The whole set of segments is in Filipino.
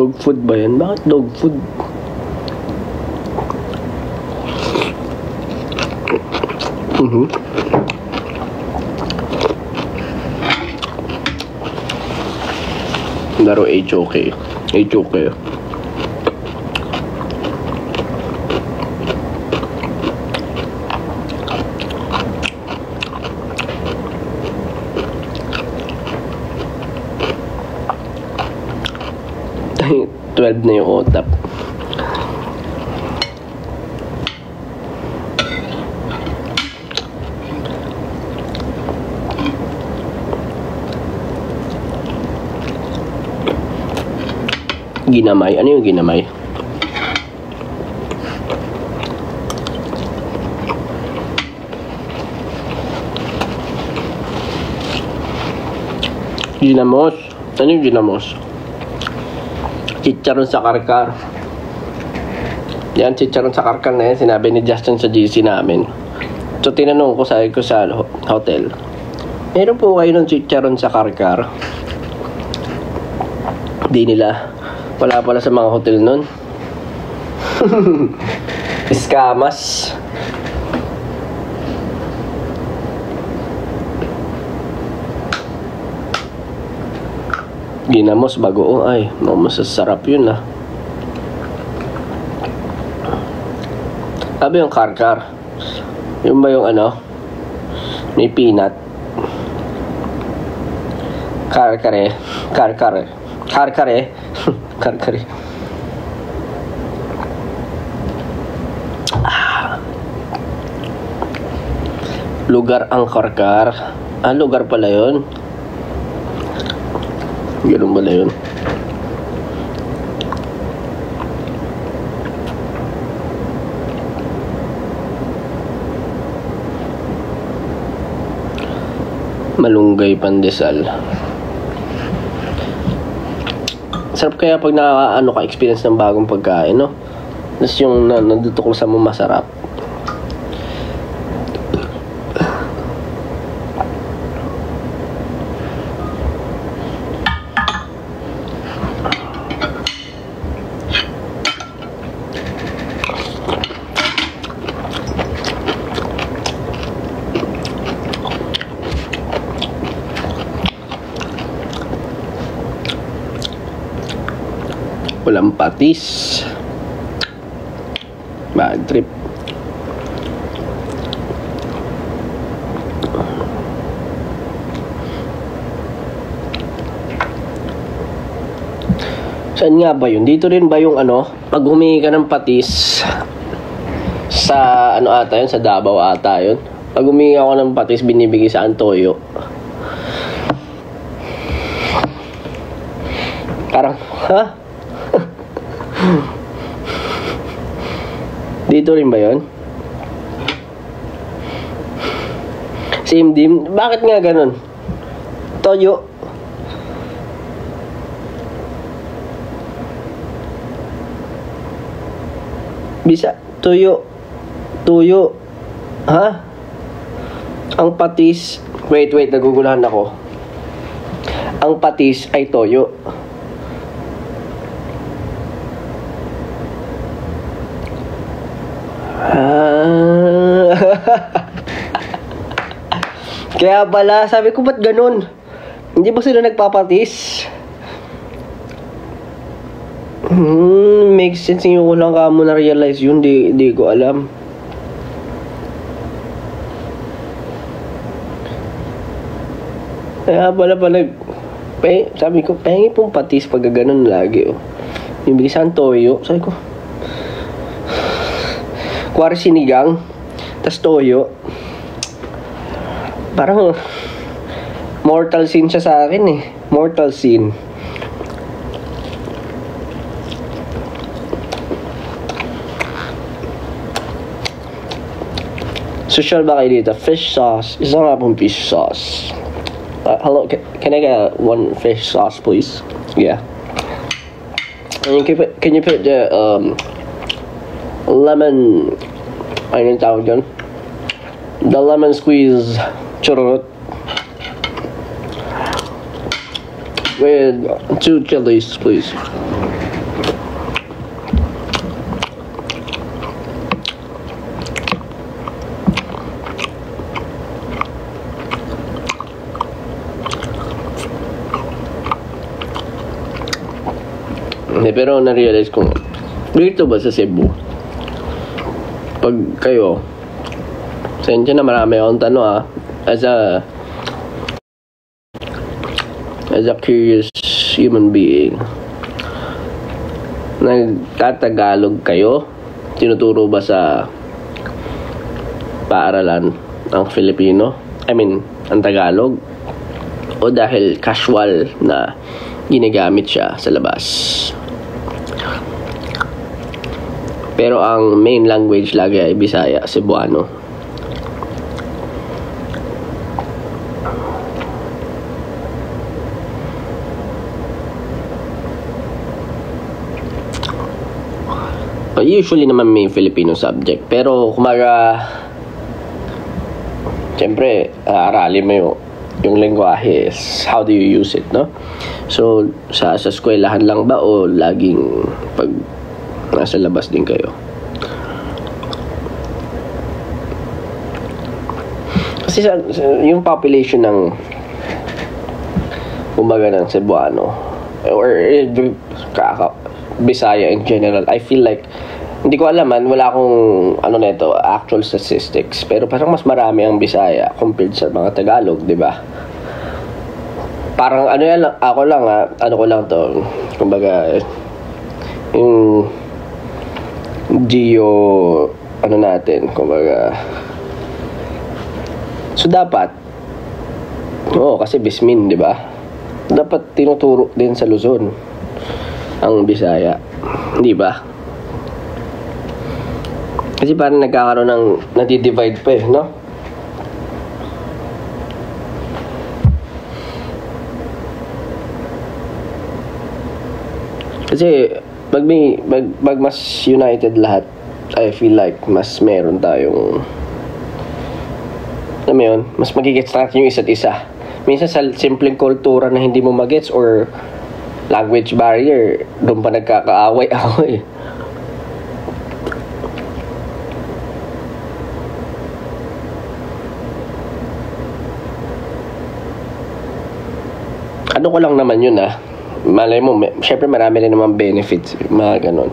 Dog food ba yan? Bakit dog food? Laro HOK. HOK. Ay, 12 na yung otap. Ginamay. Ano yung ginamay? Ginamos. Ano yung ginamos? Chicharon sa karkar. Yan, chicharon sa karkar na yan. Sinabi ni Justin sa GC namin. So, tinanong ko sa hotel. Meron po kayo ng chicharon sa karkar? Di nila. Wala pala sa mga hotel nun. Iskamas. Ginamos bago. Ay, masasarap yun ah. Sabi yung karkar. Yung ba yung ano? May peanut. Karkare. Karkare. Karkare. Karkare. Lugar ang karkar. Ah, lugar pala yun. Ganun pala yun. Malunggay pandesal. Sarap kaya pag ano ka experience ng bagong pagkain, no? Tapos yung nandutukol sa mo masarap. Walang patis. Bad trip. Saan nga ba yun? Dito rin ba yung ano? Pag humingi ka ng patis sa ano ata yun? Sa Davao ata yun. Pag humingi ako ng patis, binibigay sa Antoyo. Parang, ha? Dito rin ba yun? Same din. Bakit nga ganun? Toyo. Bisa. Tuyo. Tuyo. Ha? Ang patis. Wait. Nagugulahan ako. Ang patis ay toyo. Kaya pala, sabi ko, ba't ganun? Hindi ba sila nagpapatis? Makes sense. Yung ko lang ka mo na-realize yun. Di ko alam. Kaya pala sabi ko, pahingi pong patis pag ganun lagi. Oh. Yung bigisan toyo. Sabi ko, kuwari sinigang, tas toyo. Parang mortal sin siya sa akin eh. Mortal sin. Social ba kayo dito? Fish sauce. Isa nga pong fish sauce. Hello, can I get one fish sauce please? Yeah. And can you put the lemon, ano yung tawag dyan? The lemon squeeze churrot with 2 chilies please. Hindi, pero na-realize ko, dito ba sa Cebu, pag kayo, sensya na marami akong tanong as a curious human being, nagtatagalog kayo? Tinuturo ba sa paaralan ang Filipino? I mean, ang Tagalog? O dahil casual na ginagamit siya sa labas? Pero ang main language lagi ay Bisaya, Cebuano. Usually naman may Filipino subject. Pero kumaga, siyempre, aralin mo yung lengguwahe is how do you use it, no? So, sa eskwelahan lang ba o laging pag nasa labas din kayo? Kasi yung population ng kumbaga ng Cebuano or Bisaya in general, I feel like hindi ko alam wala akong actual statistics, pero parang mas marami ang Bisaya compared sa mga Tagalog, di ba? Parang ako lang to, kumbaga yung geo natin, kumbaga. So dapat kasi Bismin, di ba? Dapat tinuturo din sa Luzon ang Bisaya, di ba? Kasi parang nagkakaroon ng nadi-divide pa no? Kasi pag mas united lahat, I feel like mas meron tayong mas magigets natin yung isa't isa. Minsan sa simpleng kultura na hindi mo magets or language barrier, doon pa nagkakaaway-away. Ko lang naman yun malay mo, syempre marami rin naman benefits, mga ganon.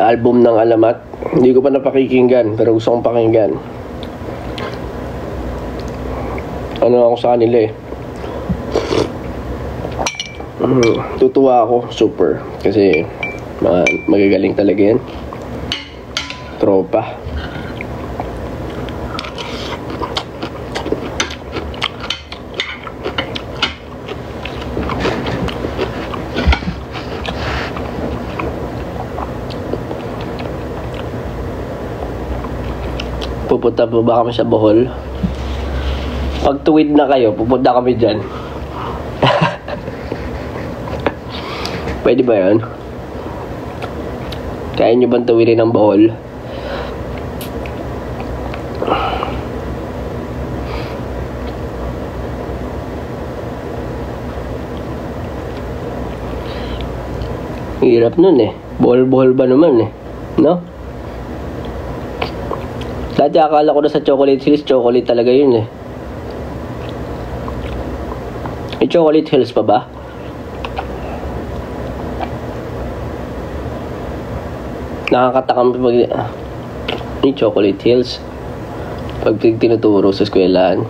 Album ng Alamat, hindi ko pa napakikinggan pero gusto kong pakinggan. Ako sa kanila tutuwa ako super kasi magagaling talaga yan, tropa. Pupunta po ba kami sa Bohol? Pag tuwid na kayo, pupunta kami dyan. Pwede ba yan? Kaya nyo bang tuwidin ng Bohol? Hirap nun Bohol-bohol ba naman no? Dati akala ko na sa Chocolate Hills, chocolate talaga yun May Chocolate Hills pa ba? Nakakatakam pag may Chocolate Hills pag tinuturo sa eskwelahan.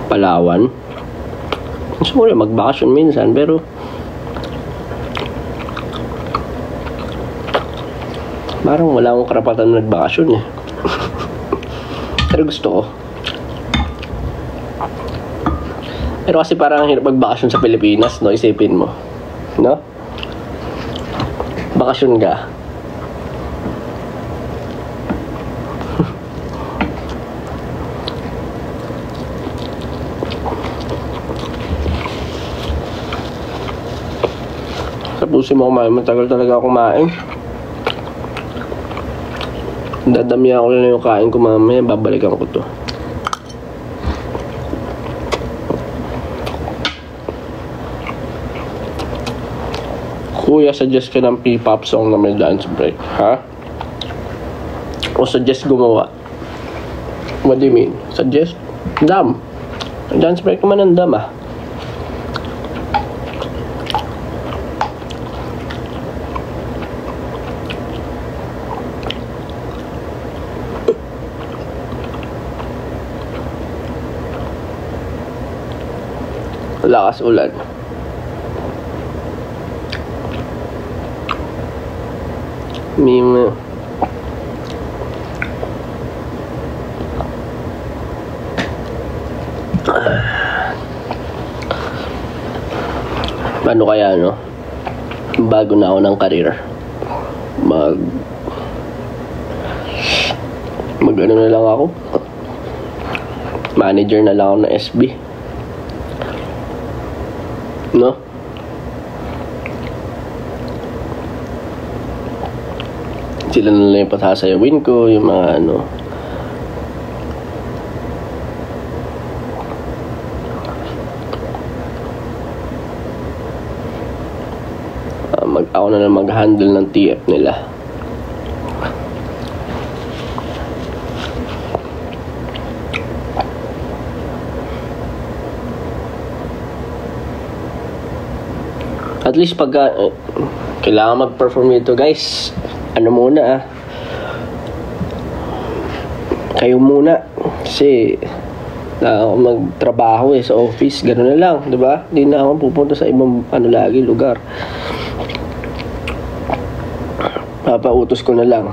Palawan. Gusto ko rin magbakasyon minsan, pero parang wala akong karapatan na nagbakasyon eh. Pero gusto ko. Pero kasi parang ang hirap magbakasyon sa Pilipinas, no? Isipin mo. No? Bakasyon ka. Tapusin mo kumain. Matagal talaga ako kumain. Dadami ako na yung kain ko mamaya. Babalikan ko to. Kuya, suggest ka ng P-pop song na may dance break. Ha? O suggest gumawa? What do you mean? Suggest? Dam. Dance break naman ang dam ah. Lakas ulan. Meme. Ano kaya, no? Bago na ako ng career. Mag ano na lang ako. Manager na lang ako ng SB. No? Sila na lang yung pasasayawin ko, yung mga ano. Ako na lang mag-handle ng TF nila. At least pagka kailangan mag-perform nito, guys. Ano muna kayo muna kasi na ako magtrabaho sa office, gano'n na lang, 'di ba? Hindi na ako pupunta sa ibang lagi lugar. Papautos ko na lang.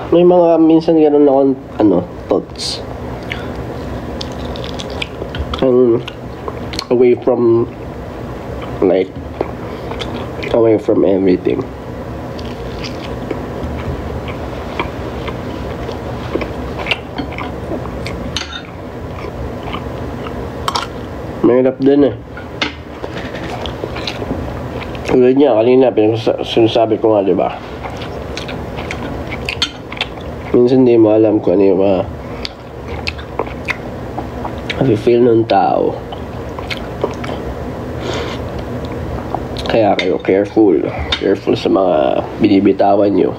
May mga minsan gano'n akong thoughts. Away from everything. Mahirap din eh. Tulad niya, kanina, sinasabi ko nga, diba? Minsan di mo alam kung ano yung feel ng tao. Kaya kayo careful sa mga binibitawan nyo.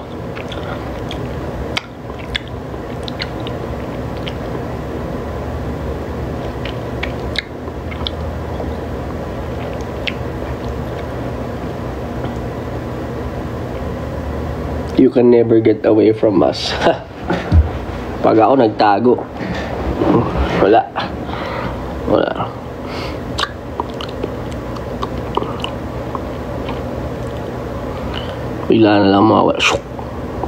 You can never get away from us. Pag ako nagtago, wala. Bigla na lang mawala.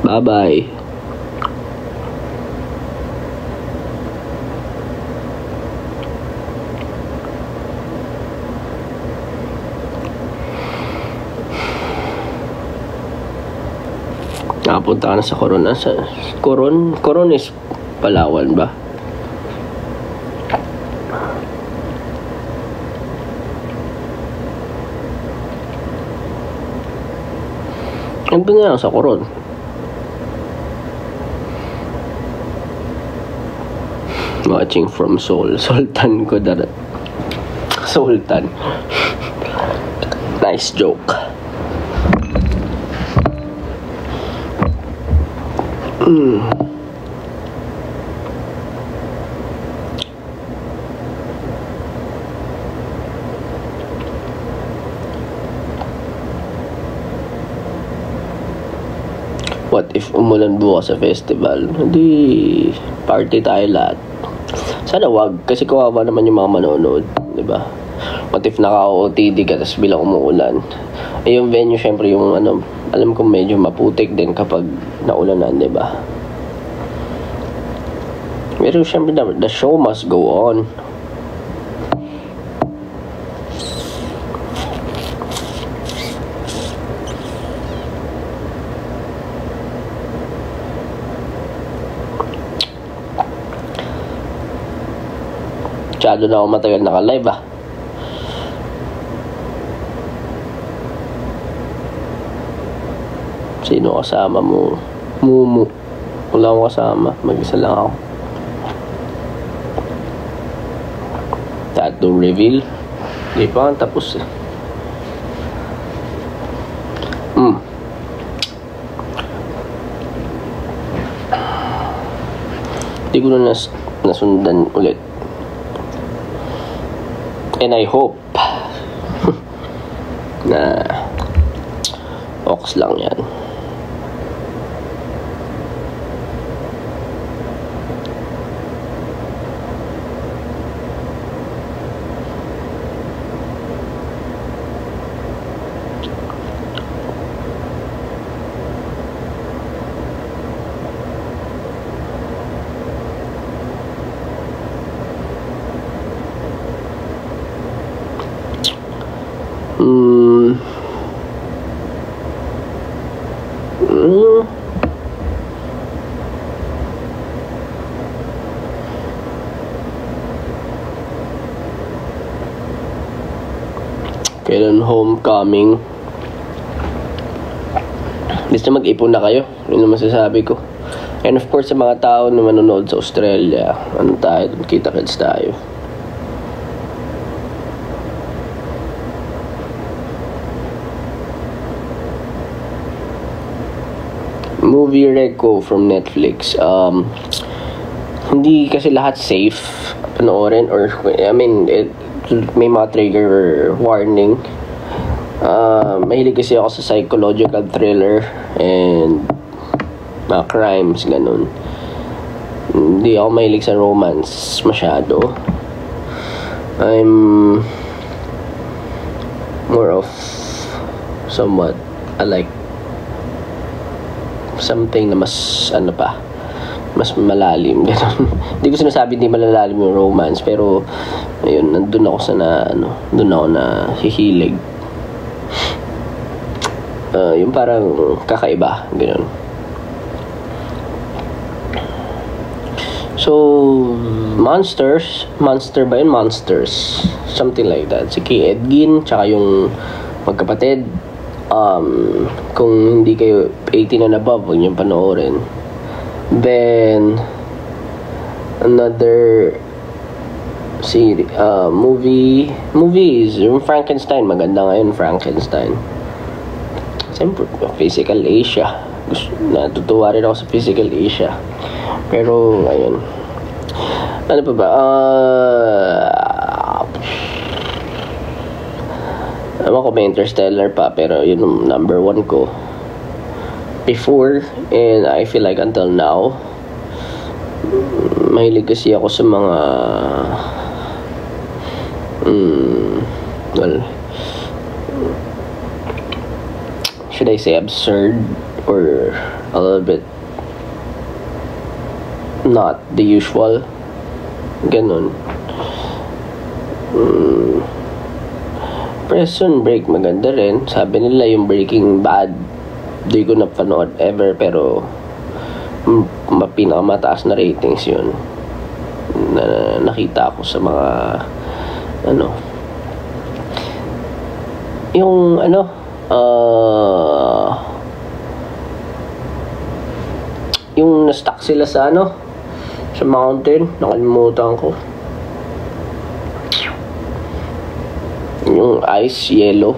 Bye-bye. Nakapunta ka na sa Coron. Coron is Palawan ba? Ano ba nga sa Coron? Watching from Seoul. Sultan ko dara. Sultan. Nice joke. What if umulan bukas sa festival? Hindi, party tayo lahat. Sana wag, kasi kawawa naman yung mga manonood, di ba? What if naka-OOTD ka, tapos bilang umuulan? Eh, yung venue, syempre, yung ano, alam ko medyo maputik din kapag naulanan, di ba? Pero syempre, the show must go on. Masyado na ako matagal naka-live Sino kasama mo? Mumu. Wala akong kasama. Mag-isa lang ako. Tattoo reveal. Hindi pa nga tapos Hindi ko na nasundan ulit. And I hope na ox lang yan. Kailan homecoming? Basta mag-ipon na kayo. Yun ang masasabi ko. And of course, sa mga tao na manonood sa Australia, ano tayo, kita-kits tayo. Movie Reco from Netflix. Hindi kasi lahat safe panoorin, or I mean, may mga trigger warning. Mahilig kasi ako sa psychological thriller and mga crimes, ganun. Hindi ako mahilig sa romance masyado. I'm more of somewhat, I like something na mas mas malalim, ganun. Hindi ko sinasabi hindi malalalim yung romance, pero ayun, nandun ako sa doon ako na hihilig. Yung parang kakaiba, ganun. So, Monster ba yun? Monsters, something like that. Si Kay Edgin, tsaka yung magkapatid. Kung hindi kayo 18 and above, huwag niyong panoorin. Then another series, movies, yung Frankenstein, maganda ngayon Frankenstein. Siyempre, Physical Asia. Natutuwa rin ako sa Physical Asia. Pero ayun, ano pa ba? Ewan ko, may Interstellar pa, pero yun yung number 1 ko before, and I feel like until now, mahilig kasi ako sa mga well, should I say absurd, or a little bit not the usual, ganun. Prison Break, maganda rin. Sabi nila yung Breaking Bad, di ko napanood ever, pero pinakamataas na ratings yun na nakita ko sa mga yung yung na-stuck sila sa sa mountain, nakalimutan ko yung ice, yellow.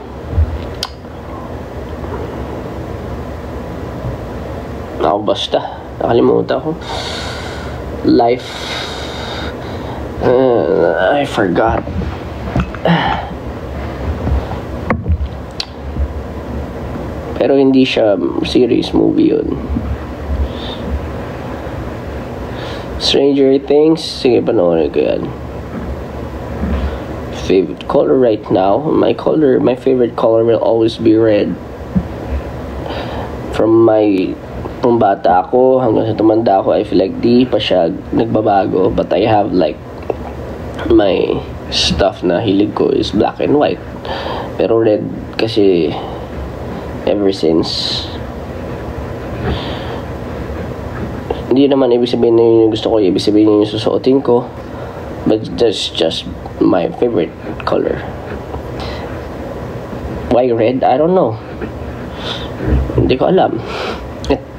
Basta nakalimutan ko. Life, I forgot. Pero hindi siya series, movie yun. Stranger Things, sige, panoorin ko yan. Favorite color right now, my favorite color will always be red. From bata ako hanggang sa tumanda ako, I feel like di pa siya nagbabago, but I have like my stuff na hilig ko is black and white, pero red kasi ever since. Hindi naman ibig sabihin na yun yung gusto ko, ibig sabihin yun yung susuotin ko, but that's just my favorite color. Why red? I don't know. Hindi ko alam.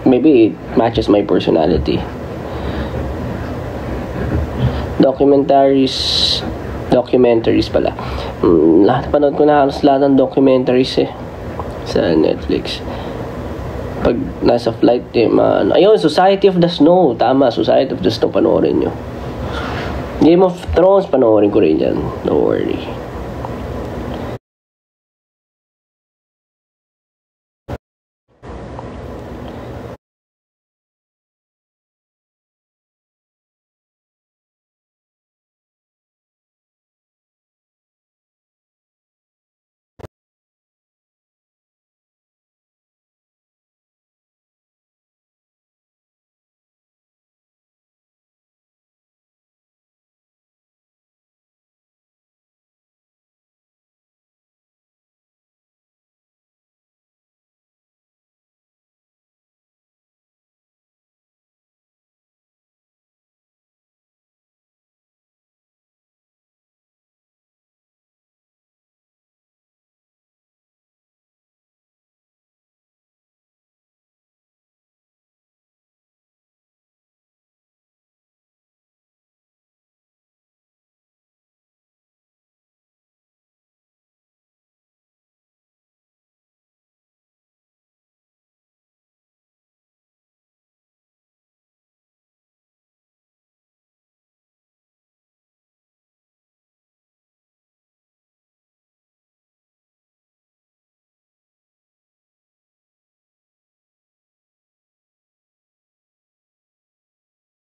Maybe it matches my personality. Documentaries pala. Panood ko na halos lahat ng documentaries sa Netflix. Pag nasa flight, ayun, Society of the Snow. Tama, Society of the Snow, panoorin nyo. Game of Thrones, panoorin ko rin yan. Don't worry.